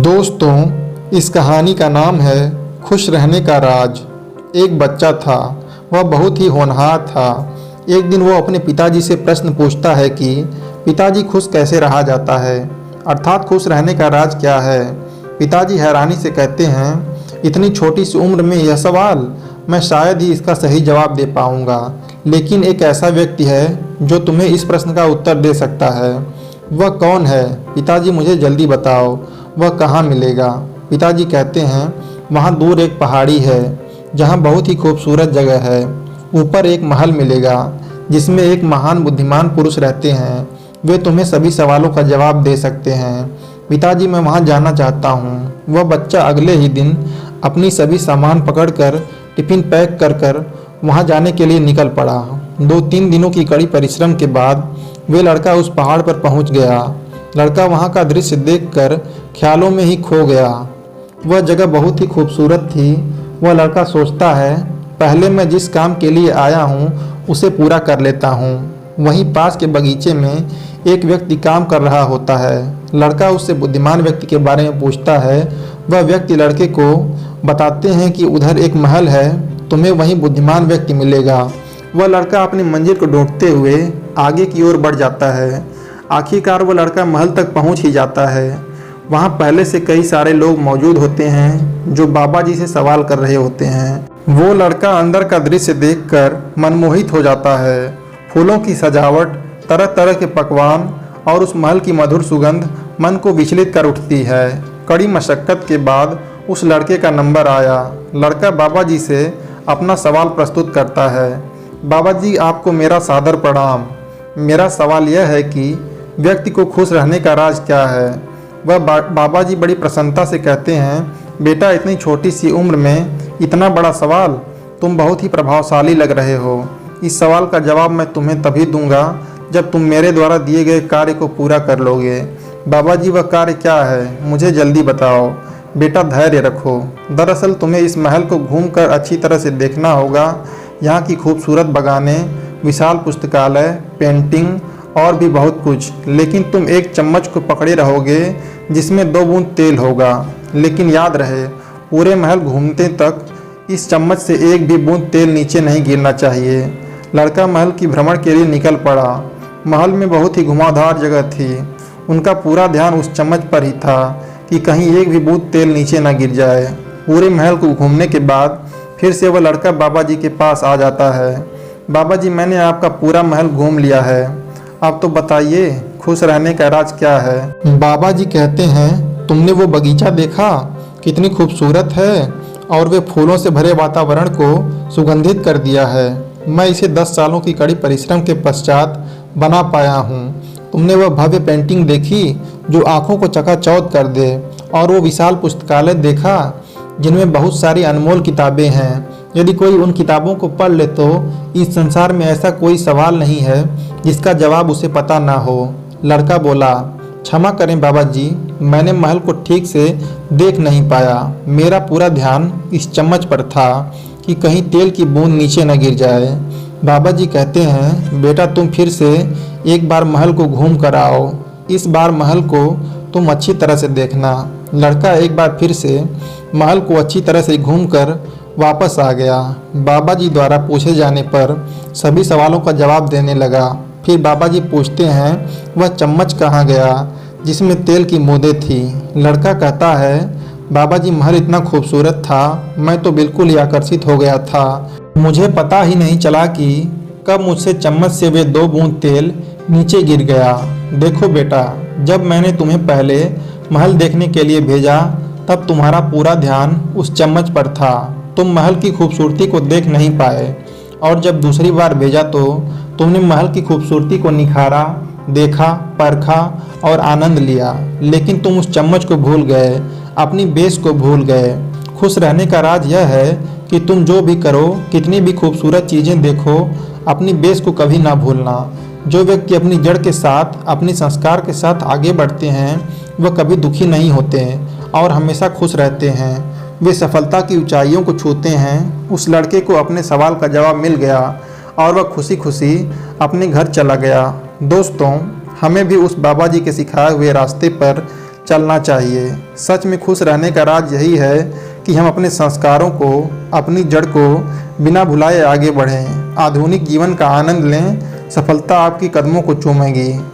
दोस्तों, इस कहानी का नाम है खुश रहने का राज। एक बच्चा था, वह बहुत ही होनहार था। एक दिन वो अपने पिताजी से प्रश्न पूछता है कि पिताजी, खुश कैसे रहा जाता है, अर्थात खुश रहने का राज क्या है। पिताजी हैरानी से कहते हैं, इतनी छोटी सी उम्र में यह सवाल, मैं शायद ही इसका सही जवाब दे पाऊंगा। लेकिन एक ऐसा व्यक्ति है जो तुम्हें इस प्रश्न का उत्तर दे सकता है। वह कौन है पिताजी, मुझे जल्दी बताओ, वह कहाँ मिलेगा। पिताजी कहते हैं, वहाँ दूर एक पहाड़ी है जहाँ बहुत ही खूबसूरत जगह है। ऊपर एक महल मिलेगा जिसमें एक महान बुद्धिमान पुरुष रहते हैं। वे तुम्हें सभी सवालों का जवाब दे सकते हैं। पिताजी, मैं वहाँ जाना चाहता हूँ। वह बच्चा अगले ही दिन अपनी सभी सामान पकड़कर टिफिन पैक कर वहाँ जाने के लिए निकल पड़ा। 2-3 दिनों की कड़ी परिश्रम के बाद वे लड़का उस पहाड़ पर पहुँच गया। लड़का वहाँ का दृश्य देखकर ख्यालों में ही खो गया। वह जगह बहुत ही खूबसूरत थी। वह लड़का सोचता है, पहले मैं जिस काम के लिए आया हूँ उसे पूरा कर लेता हूँ। वहीं पास के बगीचे में एक व्यक्ति काम कर रहा होता है। लड़का उससे बुद्धिमान व्यक्ति के बारे में पूछता है। वह व्यक्ति लड़के को बताते हैं कि उधर एक महल है, तुम्हें वहीं बुद्धिमान व्यक्ति मिलेगा। वह लड़का अपनी मंजिल को ढूंढते हुए आगे की ओर बढ़ जाता है। आखिरकार वो लड़का महल तक पहुंच ही जाता है। वहां पहले से कई सारे लोग मौजूद होते हैं जो बाबा जी से सवाल कर रहे होते हैं। वो लड़का अंदर का दृश्य देखकर मनमोहित हो जाता है। फूलों की सजावट, तरह तरह के पकवान और उस महल की मधुर सुगंध मन को विचलित कर उठती है। कड़ी मशक्कत के बाद उस लड़के का नंबर आया। लड़का बाबा जी से अपना सवाल प्रस्तुत करता है। बाबा जी, आपको मेरा सादर प्रणाम। मेरा सवाल यह है कि व्यक्ति को खुश रहने का राज क्या है। वह बाबा जी बड़ी प्रसन्नता से कहते हैं, बेटा, इतनी छोटी सी उम्र में इतना बड़ा सवाल, तुम बहुत ही प्रभावशाली लग रहे हो। इस सवाल का जवाब मैं तुम्हें तभी दूंगा जब तुम मेरे द्वारा दिए गए कार्य को पूरा कर लोगे। बाबा जी, वह कार्य क्या है, मुझे जल्दी बताओ। बेटा, धैर्य रखो। दरअसल तुम्हें इस महल को घूमकर अच्छी तरह से देखना होगा। यहाँ की खूबसूरत बगानें, विशाल पुस्तकालय, पेंटिंग और भी बहुत कुछ। लेकिन तुम एक चम्मच को पकड़े रहोगे जिसमें 2 बूंद तेल होगा। लेकिन याद रहे, पूरे महल घूमते तक इस चम्मच से एक भी बूंद तेल नीचे नहीं गिरना चाहिए। लड़का महल की भ्रमण के लिए निकल पड़ा। महल में बहुत ही घुमावदार जगह थी। उनका पूरा ध्यान उस चम्मच पर ही था कि कहीं एक भी बूंद तेल नीचे न गिर जाए। पूरे महल को घूमने के बाद फिर से वह लड़का बाबा जी के पास आ जाता है। बाबा जी, मैंने आपका पूरा महल घूम लिया है, अब तो बताइए खुश रहने का राज क्या है। बाबा जी कहते हैं, तुमने वो बगीचा देखा, कितनी खूबसूरत है और वे फूलों से भरे वातावरण को सुगंधित कर दिया है। मैं इसे 10 सालों की कड़ी परिश्रम के पश्चात बना पाया हूँ। तुमने वह भव्य पेंटिंग देखी जो आंखों को चकाचौंध कर दे, और वो विशाल पुस्तकालय देखा जिनमें बहुत सारी अनमोल किताबें हैं। यदि कोई उन किताबों को पढ़ ले तो इस संसार में ऐसा कोई सवाल नहीं है जिसका जवाब उसे पता ना हो। लड़का बोला, क्षमा करें बाबा जी, मैंने महल को ठीक से देख नहीं पाया। मेरा पूरा ध्यान इस चम्मच पर था कि कहीं तेल की बूंद नीचे न गिर जाए। बाबा जी कहते हैं, बेटा, तुम फिर से एक बार महल को घूम कर आओ। इस बार महल को तुम अच्छी तरह से देखना। लड़का एक बार फिर से महल को अच्छी तरह से घूमकर वापस आ गया। बाबा जी द्वारा पूछे जाने पर सभी सवालों का जवाब देने लगा। फिर बाबा जी पूछते हैं, वह चम्मच कहाँ गया जिसमें तेल की बूंदें थी। लड़का कहता है, बाबा जी, महल इतना खूबसूरत था, मैं तो बिल्कुल ही आकर्षित हो गया था। मुझे पता ही नहीं चला कि कब मुझसे चम्मच से वे 2 बूंद तेल नीचे गिर गया। देखो बेटा, जब मैंने तुम्हें पहले महल देखने के लिए भेजा तब तुम्हारा पूरा ध्यान उस चम्मच पर था। तुम महल की खूबसूरती को देख नहीं पाए, और जब दूसरी बार भेजा तो तुमने महल की खूबसूरती को निखारा, देखा, परखा और आनंद लिया। लेकिन तुम उस चम्मच को भूल गए, अपनी बेस को भूल गए। खुश रहने का राज यह है कि तुम जो भी करो, कितनी भी खूबसूरत चीज़ें देखो, अपनी बेस को कभी ना भूलना। जो व्यक्ति अपनी जड़ के साथ, अपनी संस्कार के साथ आगे बढ़ते हैं, वह कभी दुखी नहीं होते और हमेशा खुश रहते हैं। वे सफलता की ऊंचाइयों को छूते हैं। उस लड़के को अपने सवाल का जवाब मिल गया और वह खुशी खुशी अपने घर चला गया। दोस्तों, हमें भी उस बाबा जी के सिखाए हुए रास्ते पर चलना चाहिए। सच में खुश रहने का राज यही है कि हम अपने संस्कारों को, अपनी जड़ को बिना भुलाए आगे बढ़ें। आधुनिक जीवन का आनंद लें, सफलता आपकी कदमों को चूमेगी।